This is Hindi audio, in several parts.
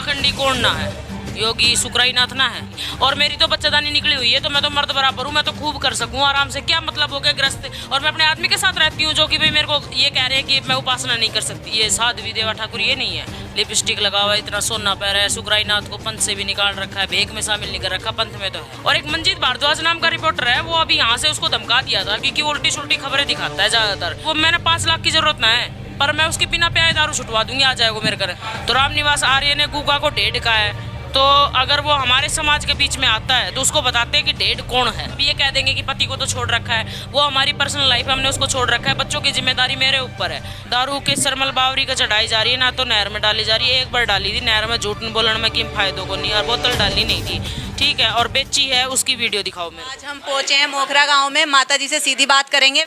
पाखंडी कौन ना है, योगी सुक्राईनाथ ना है। और मेरी तो बच्चेदानी निकली हुई है, तो मैं तो मर्द बराबर हूँ, मैं तो खूब कर सकूँ आराम से। क्या मतलब हो गया ग्रस्त? और मैं अपने आदमी के साथ रहती हूँ जो कि भाई मेरे को ये कह रहे हैं कि मैं उपासना नहीं कर सकती। ये साध्वी देवा ठाकुर ये नहीं है। लिपस्टिक लगा हुआ, इतना सोना पहना है, सुक्राईनाथ को पंथ से भी निकाल रखा है, भेक में शामिल नहीं कर रखा, पंथ में तो है। और एक मंजीत भारद्वाज नाम का रिपोर्टर है, वो अभी यहाँ से उसको धमका दिया था क्योंकि उल्टी सुल्टी खबरें दिखाता है ज्यादातर। वो मैंने 5 लाख की जरूरत ना है, पर मैं उसकी बिना प्याय दारू छुटवा दूंगी, आ जाएगा मेरे घर। तो रामनिवास आर्य ने गुगा को ढेड का है, तो अगर वो हमारे समाज के बीच में आता है तो उसको बताते हैं कि डेड कौन है। अब ये कह देंगे कि पति को तो छोड़ रखा है, वो हमारी पर्सनल लाइफ है, हमने उसको छोड़ रखा है, बच्चों की जिम्मेदारी मेरे ऊपर है। दारू के सरमल बावरी का चढ़ाई जा रही है, ना तो नहर में डाली जा रही है। एक बार डाली थी नहर में, झूठ बोलने में कि फायदों को नहीं, और बोतल डाली नहीं थी, ठीक है, और बेची है, उसकी वीडियो दिखाओ मेरे। आज हम पहुंचे हैं मोखरा गांव में, माता जी से सीधी बात करेंगे।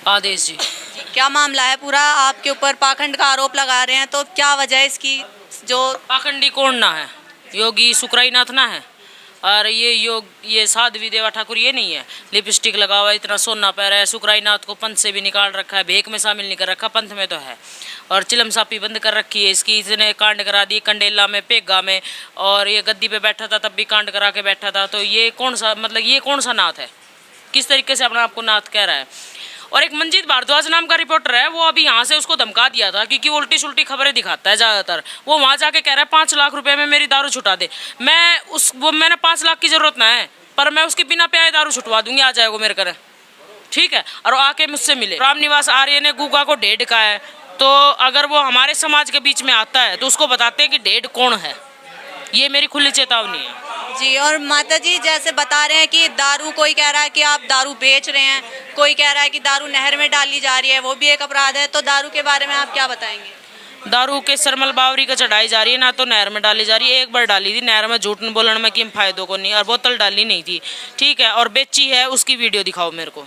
आदेश जी, क्या मामला है पूरा? आपके ऊपर पाखंड का आरोप लगा रहे हैं, तो क्या वजह है इसकी? जो पाखंडी कौन ना है, योगी सुक्राईनाथ ना है। और ये साध्वी देवा ठाकुर ये नहीं है। लिपस्टिक लगा हुआ, इतना सोना पहना है, सुक्राईनाथ को पंथ से भी निकाल रखा है, भेक में शामिल नहीं कर रखा, पंथ में तो है। और चिलम सापी बंद कर रखी है इसकी, इसने कांड करा दी कंडेला में, पेगा में, और ये गद्दी पे बैठा था तब भी कांड करा के बैठा था। तो ये कौन सा, मतलब ये कौन सा नाथ है? किस तरीके से अपना आपको नाथ कह रहा है? और एक मंजीत भारद्वाज नाम का रिपोर्टर है, वो अभी यहाँ से उसको धमका दिया था क्योंकि वो उल्टी सुल्टी खबरें दिखाता है ज़्यादातर। वो वहाँ जाके कह रहा है 5 लाख रुपए में मेरी दारू छुटा दे। मैंने 5 लाख की जरूरत ना है, पर मैं उसकी बिना प्याय दारू छुटवा दूंगी, आ जाएगा मेरे घर, ठीक है, और आके मुझसे मिले। रामनिवास आर्य ने गुगा को ढेड का है, तो अगर वो हमारे समाज के बीच में आता है तो उसको बताते हैं कि ढेड कौन है। ये मेरी खुली चेतावनी है जी। और माता जी जैसे बता रहे हैं कि दारू, कोई कह रहा है कि आप दारू बेच रहे हैं, कोई कह रहा है कि दारू नहर में डाली जा रही है, वो भी एक अपराध है। तो दारू के बारे में आप क्या बताएंगे? दारू के सरमल बावरी का चढ़ाई जा रही है, ना तो नहर में डाली जा रही है। एक बार डाली थी नहर में, झूठ बोलने में कि फायदों को नहीं, और बोतल डाली नहीं थी, ठीक है, और बेची है, उसकी वीडियो दिखाओ मेरे को।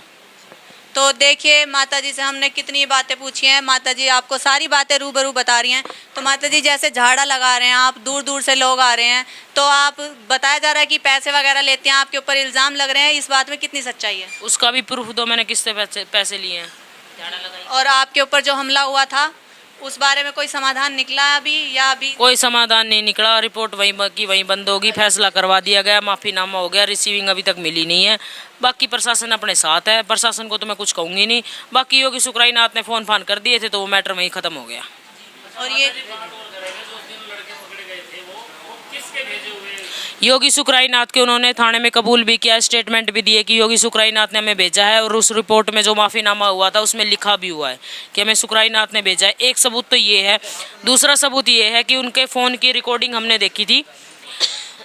तो देखिए माता जी से हमने कितनी बातें पूछी हैं, माता जी आपको सारी बातें रूबरू बता रही हैं। तो माता जी जैसे झाड़ा लगा रहे हैं आप, दूर दूर से लोग आ रहे हैं, तो आप बताया जा रहा है कि पैसे वगैरह लेते हैं, आपके ऊपर इल्ज़ाम लग रहे हैं, इस बात में कितनी सच्चाई है? उसका भी प्रूफ दो, मैंने किससे पैसे लिए हैं, झाड़ा लगाई। और आपके ऊपर जो हमला हुआ था उस बारे में कोई समाधान निकला अभी, या अभी कोई समाधान नहीं निकला। रिपोर्ट वहीं की वहीं बंद होगी, फैसला करवा दिया गया, माफ़ीनामा हो गया, रिसीविंग अभी तक मिली नहीं है। बाकी प्रशासन अपने साथ है, प्रशासन को तो मैं कुछ कहूँगी नहीं। बाकी योगी सुक्राईनाथ ने फ़ोन कर दिए थे, तो वो मैटर वहीं ख़त्म हो गया। और ये योगी सुक्राईनाथ के उन्होंने थाने में कबूल भी किया, स्टेटमेंट भी दिए कि योगी सुक्राईनाथ ने हमें भेजा है, और उस रिपोर्ट में जो माफ़ीनामा हुआ था उसमें लिखा भी हुआ है कि हमें सुक्राईनाथ ने भेजा है। एक सबूत तो ये है। दूसरा सबूत ये है कि उनके फ़ोन की रिकॉर्डिंग हमने देखी थी।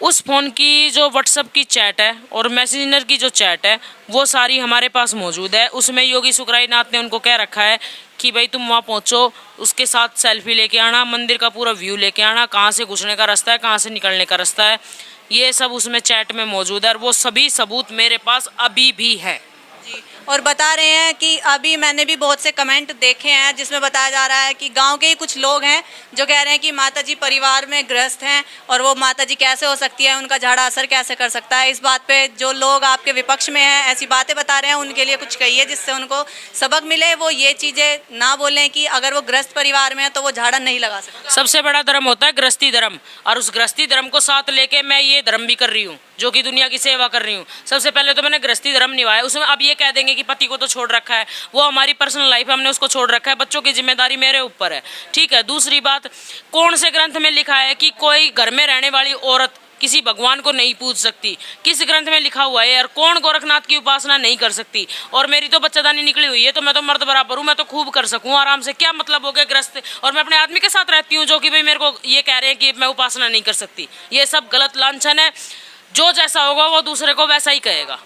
उस फ़ोन की जो व्हाट्सएप की चैट है और मैसेंजर की जो चैट है, वो सारी हमारे पास मौजूद है। उसमें योगी सुक्राईनाथ ने उनको कह रखा है कि भाई तुम वहाँ पहुँचो, उसके साथ सेल्फी लेके आना, मंदिर का पूरा व्यू लेके आना, कहाँ से घुसने का रास्ता है, कहाँ से निकलने का रास्ता है, ये सब उसमें चैट में मौजूद है। और वो सभी सबूत मेरे पास अभी भी है जी। और बता रहे हैं कि अभी मैंने भी बहुत से कमेंट देखे हैं जिसमें बताया जा रहा है कि गांव के ही कुछ लोग हैं जो कह रहे हैं कि माता जी परिवार में ग्रस्त हैं, और वो माता जी कैसे हो सकती है, उनका झाड़ा असर कैसे कर सकता है। इस बात पे जो लोग आपके विपक्ष में हैं, ऐसी बातें बता रहे हैं, उनके लिए कुछ कहिए जिससे उनको सबक मिले, वो ये चीज़ें ना बोलें कि अगर वो ग्रस्त परिवार में है तो वो झाड़ा नहीं लगा सकता। सबसे बड़ा धर्म होता है गृहस्थी धर्म, और उस गृहस्थी धर्म को साथ लेके मैं ये धर्म भी कर रही हूँ, जो कि दुनिया की सेवा कर रही हूँ। सबसे पहले तो मैंने गृहस्थी धर्म निभाया, उसमें अब ये कह देंगे कि पति को तो छोड़ रखा है, वो हमारी पर्सनल लाइफ है, हमने उसको छोड़ रखा है, बच्चों की जिम्मेदारी मेरे ऊपर है, ठीक है। दूसरी बात, कौन से ग्रंथ में लिखा है कि कोई घर में रहने वाली औरत किसी भगवान को नहीं पूज सकती? किस ग्रंथ में लिखा हुआ है यार? कौन गोरखनाथ की उपासना नहीं कर सकती? और मेरी तो बच्चेदानी निकली हुई है, तो मैं तो मर्द बराबर हूँ, मैं तो खूब कर सकूँ आराम से। क्या मतलब हो गया ग्रस्त? और मैं अपने आदमी के साथ रहती हूँ जो कि भाई मेरे को ये कह रहे हैं कि मैं उपासना नहीं कर सकती। ये सब गलत लांछन है। जो जैसा होगा वो दूसरे को वैसा ही कहेगा।